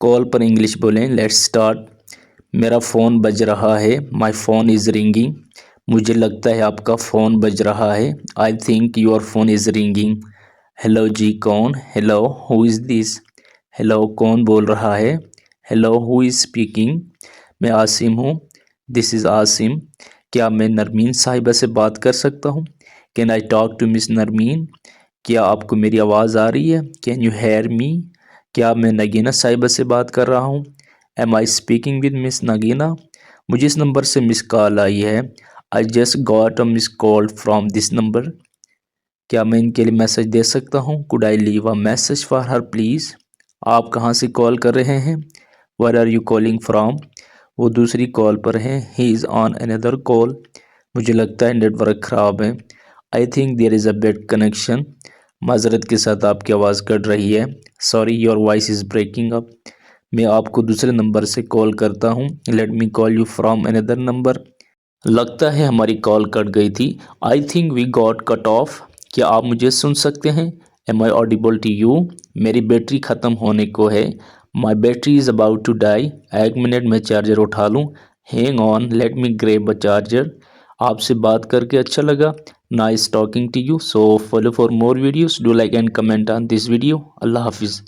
کال پر انگلش بولیں. Let's start. میرا فون بج رہا ہے. My phone is ringing. مجھے لگتا ہے آپ کا فون بج رہا ہے. I think your phone is ringing. Hello جی کون؟ ہیلو ہو از دس؟ ہیلو کون بول رہا ہے؟ Hello who is speaking? میں عاصم ہوں. دس از عاصم. کیا میں نرمین صاحبہ سے بات کر سکتا ہوں؟ Can I talk to miss Nirmeen? کیا آپ کو میری آواز آ رہی ہے؟ Can you hear me? کیا میں نگینہ صاحبہ سے بات کر رہا ہوں؟ Am I speaking with miss Nagina? مجھے اس نمبر سے مس کال آئی ہے. I just got a miss call from this number. کیا میں ان کے لیے میسج دے سکتا ہوں؟ Could I leave a message for Hare please? آپ کہاں سے کال کر رہے ہیں؟ Where are you calling from? وہ دوسری کال پر ہیں. ہی از آن اندر کال. مجھے لگتا ہے نیٹ ورک خراب ہے. I think there is a bad connection. معذرت کے ساتھ آپ کی آواز کٹ رہی ہے. Sorry your voice is breaking up. میں آپ کو دوسرے نمبر سے کال کرتا ہوں. Let me call you from another number. لگتا ہے ہماری کال کٹ گئی تھی. I think we got cut off. کیا آپ مجھے سن سکتے ہیں؟ Am I audible to you? میری بیٹری ختم ہونے کو ہے. My battery is about to die. ایک منٹ میں چارجر اٹھا لوں. Hang on let me grab a charger. آپ سے بات کر کے اچھا لگا. Nice talking to you. So follow for more videos. Do like and comment on this video. اللہ حافظ.